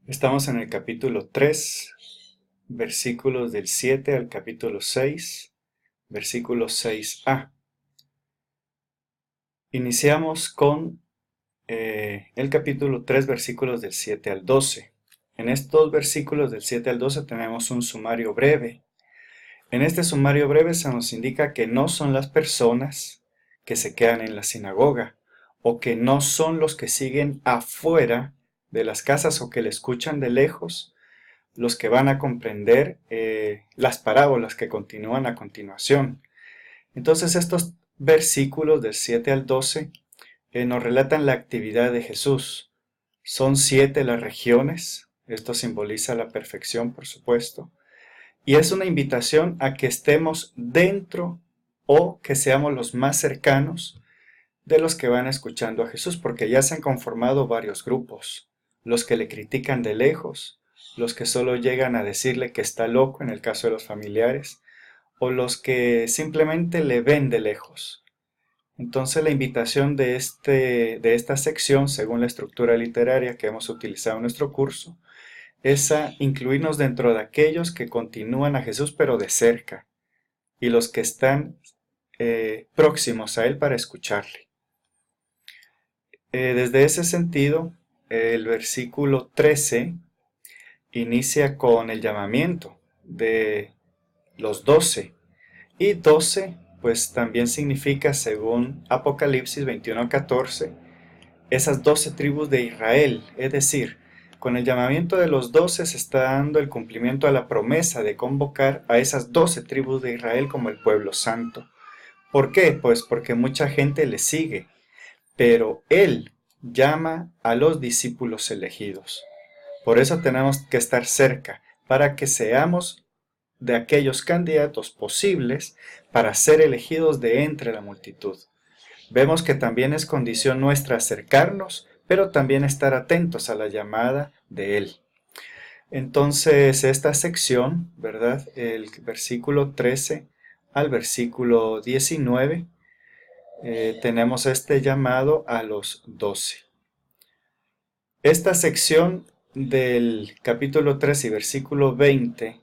Estamos en el capítulo 3, versículos del 7 al capítulo 6, versículo 6a. Iniciamos con el capítulo 3, versículos del 7 al 12. En estos versículos del 7 al 12 tenemos un sumario breve. En este sumario breve se nos indica que no son las personas que se quedan en la sinagoga o que no son los que siguen afuera de las casas o que le escuchan de lejos los que van a comprender las parábolas que continúan a continuación. Entonces estos versículos del 7 al 12 nos relatan la actividad de Jesús. Son 7 las regiones, esto simboliza la perfección, por supuesto, y es una invitación a que estemos dentro o que seamos los más cercanos de los que van escuchando a Jesús, porque ya se han conformado varios grupos, los que le critican de lejos, los que solo llegan a decirle que está loco en el caso de los familiares, o los que simplemente le ven de lejos. Entonces la invitación de esta sección, según la estructura literaria que hemos utilizado en nuestro curso, es a incluirnos dentro de aquellos que continúan a Jesús pero de cerca, y los que están próximos a Él para escucharle. Desde ese sentido, el versículo 13 inicia con el llamamiento de los 12. Y 12, pues también significa, según Apocalipsis 21:14, esas 12 tribus de Israel. Es decir, con el llamamiento de los 12 se está dando el cumplimiento a la promesa de convocar a esas 12 tribus de Israel como el pueblo santo. ¿Por qué? Pues porque mucha gente le sigue, pero Él llama a los discípulos elegidos. Por eso tenemos que estar cerca, para que seamos de aquellos candidatos posibles para ser elegidos de entre la multitud. Vemos que también es condición nuestra acercarnos, pero también estar atentos a la llamada de Él. Entonces, esta sección, ¿verdad? El versículo 13 al versículo 19, tenemos este llamado a los 12. Esta sección del capítulo 3 y versículo 20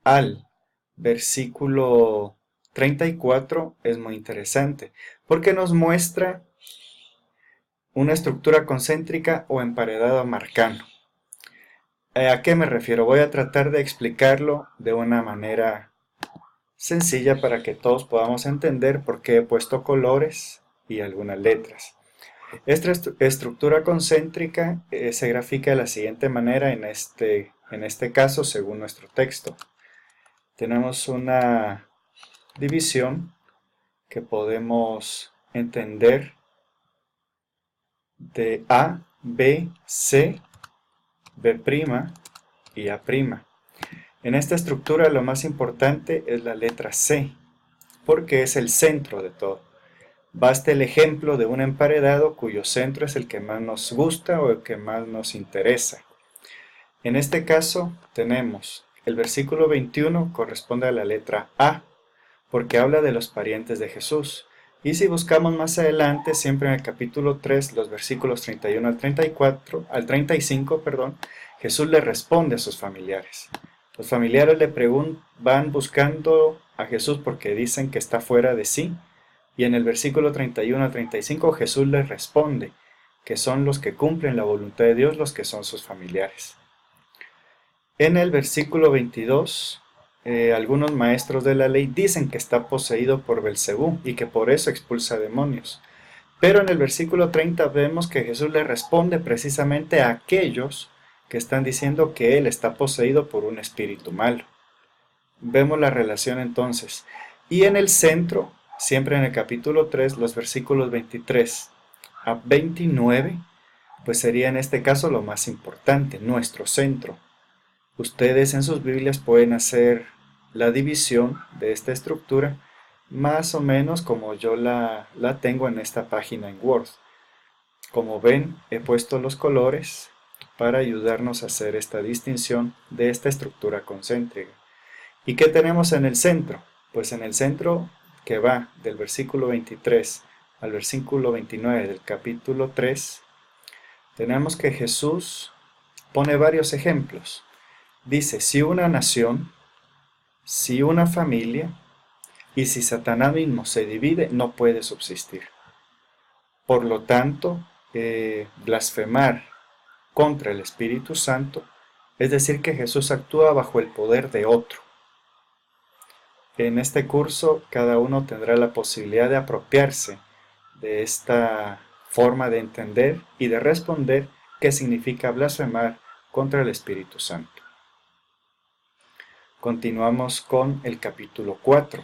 al versículo 34 es muy interesante porque nos muestra una estructura concéntrica o emparedado marcano. ¿A qué me refiero? Voy a tratar de explicarlo de una manera sencilla para que todos podamos entender por qué he puesto colores y algunas letras. Esta estructura concéntrica se grafica de la siguiente manera en este caso según nuestro texto. Tenemos una división que podemos entender de A, B, C, B' y A'. En esta estructura lo más importante es la letra C, porque es el centro de todo. Basta el ejemplo de un emparedado cuyo centro es el que más nos gusta o el que más nos interesa. En este caso tenemos el versículo 21 corresponde a la letra A, porque habla de los parientes de Jesús. Y si buscamos más adelante, siempre en el capítulo 3, los versículos 31 al 35, Jesús le responde a sus familiares. Los familiares van buscando a Jesús porque dicen que está fuera de sí. Y en el versículo 31 al 35 Jesús les responde que son los que cumplen la voluntad de Dios, los que son sus familiares. En el versículo 22, algunos maestros de la ley dicen que está poseído por Belcebú y que por eso expulsa demonios. Pero en el versículo 30 vemos que Jesús le responde precisamente a aquellos que están diciendo que él está poseído por un espíritu malo. Vemos la relación entonces. Y en el centro, siempre en el capítulo 3, los versículos 23 a 29, pues sería en este caso lo más importante, nuestro centro. Ustedes en sus Biblias pueden hacer la división de esta estructura más o menos como yo la tengo en esta página en Word. Como ven, he puesto los colores para ayudarnos a hacer esta distinción de esta estructura concéntrica. ¿Y qué tenemos en el centro? Pues en el centro, que va del versículo 23 al versículo 29 del capítulo 3, tenemos que Jesús pone varios ejemplos. Dice, si una nación, si una familia y si Satanás mismo se divide, no puede subsistir. Por lo tanto, blasfemar contra el Espíritu Santo es decir que Jesús actúa bajo el poder de otro. En este curso, cada uno tendrá la posibilidad de apropiarse de esta forma de entender y de responder qué significa blasfemar contra el Espíritu Santo. Continuamos con el capítulo 4.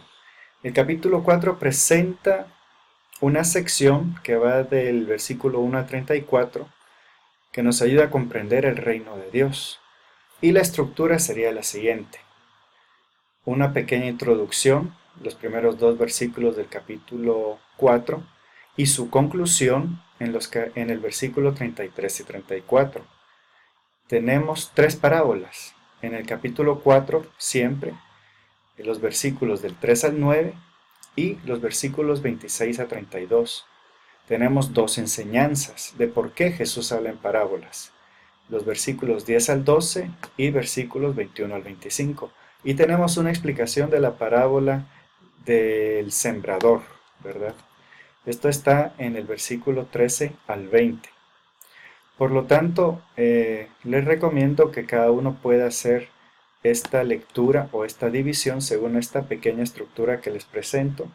El capítulo 4 presenta una sección que va del versículo 1 al 34, que nos ayuda a comprender el reino de Dios. Y la estructura sería la siguiente. Una pequeña introducción, los primeros 2 versículos del capítulo 4, y su conclusión en el versículo 33 y 34. Tenemos 3 parábolas. En el capítulo 4, siempre, en los versículos del 3 al 9 y los versículos 26 a 32. Tenemos 2 enseñanzas de por qué Jesús habla en parábolas. Los versículos 10 al 12 y versículos 21 al 25. Y tenemos una explicación de la parábola del sembrador, ¿verdad? Esto está en el versículo 13 al 20. Por lo tanto, les recomiendo que cada uno pueda hacer esta lectura o esta división según esta pequeña estructura que les presento,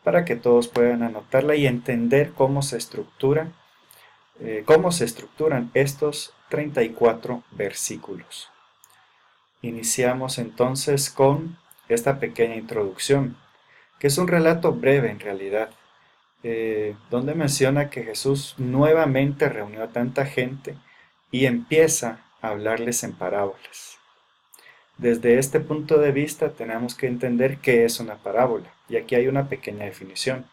para que todos puedan anotarla y entender cómo se estructuran estos 34 versículos. Iniciamos entonces con esta pequeña introducción, que es un relato breve en realidad, donde menciona que Jesús nuevamente reunió a tanta gente y empieza a hablarles en parábolas. Desde este punto de vista tenemos que entender qué es una parábola, y aquí hay una pequeña definición.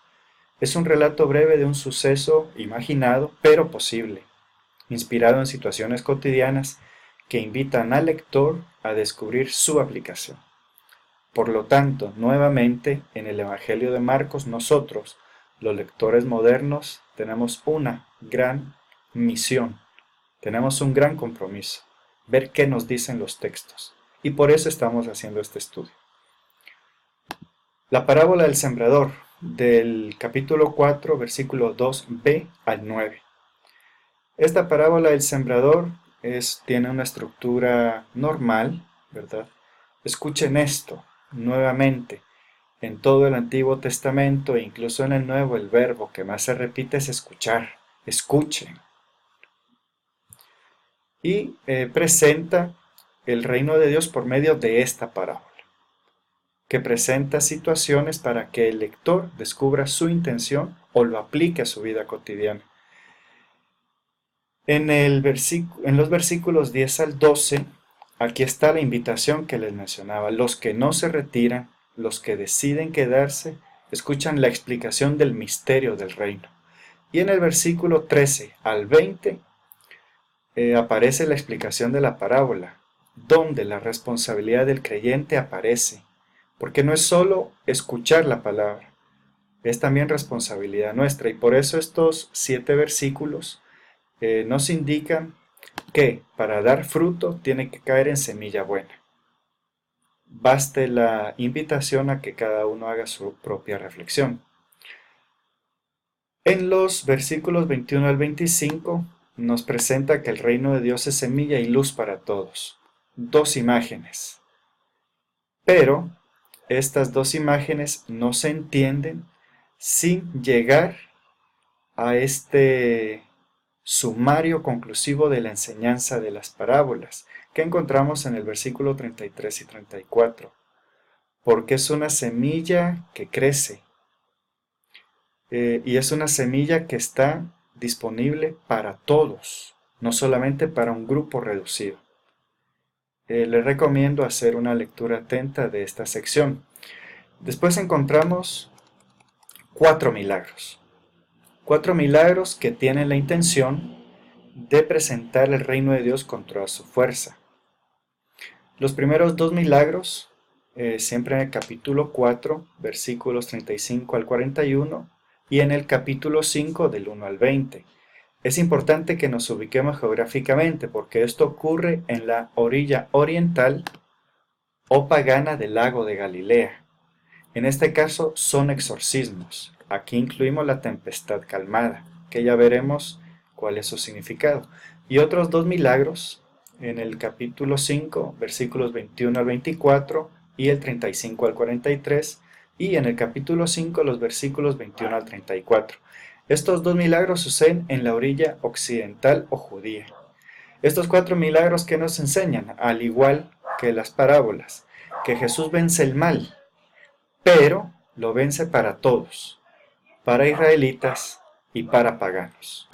Es un relato breve de un suceso imaginado, pero posible, inspirado en situaciones cotidianas que invitan al lector a descubrir su aplicación. Por lo tanto, nuevamente, en el Evangelio de Marcos, nosotros, los lectores modernos, tenemos una gran misión, tenemos un gran compromiso, ver qué nos dicen los textos. Y por eso estamos haciendo este estudio. La parábola del sembrador, del capítulo 4, versículo 2b al 9. Esta parábola del sembrador tiene una estructura normal, ¿verdad? Escuchen esto nuevamente. En todo el Antiguo Testamento e incluso en el Nuevo, el verbo que más se repite es escuchar. Escuchen. Y presenta el reino de Dios por medio de esta parábola, que presenta situaciones para que el lector descubra su intención o lo aplique a su vida cotidiana. En los versículos 10 al 12, aquí está la invitación que les mencionaba. Los que no se retiran, los que deciden quedarse, escuchan la explicación del misterio del reino. Y en el versículo 13 al 20 aparece la explicación de la parábola, donde la responsabilidad del creyente aparece, porque no es solo escuchar la palabra, es también responsabilidad nuestra. Y por eso estos 7 versículos nos indican que para dar fruto tiene que caer en semilla buena. Baste la invitación a que cada uno haga su propia reflexión. En los versículos 21 al 25 nos presenta que el reino de Dios es semilla y luz para todos. 2 imágenes. Pero estas 2 imágenes no se entienden sin llegar a este sumario conclusivo de la enseñanza de las parábolas, que encontramos en el versículo 33 y 34. Porque es una semilla que crece, y es una semilla que está disponible para todos, no solamente para un grupo reducido. Les recomiendo hacer una lectura atenta de esta sección. Después encontramos 4 milagros. 4 milagros que tienen la intención de presentar el reino de Dios con toda su fuerza. Los primeros 2 milagros, siempre en el capítulo 4, versículos 35 al 41, y en el capítulo 5, del 1 al 20. Es importante que nos ubiquemos geográficamente porque esto ocurre en la orilla oriental o pagana del lago de Galilea. En este caso son exorcismos. Aquí incluimos la tempestad calmada, que ya veremos cuál es su significado. Y otros dos milagros en el capítulo 5, versículos 21 al 24 y el 35 al 43, y en el capítulo 5 los versículos 21 al 34. Estos dos milagros suceden en la orilla occidental o judía. Estos cuatro milagros que nos enseñan, al igual que las parábolas, que Jesús vence el mal, pero lo vence para todos, para israelitas y para paganos.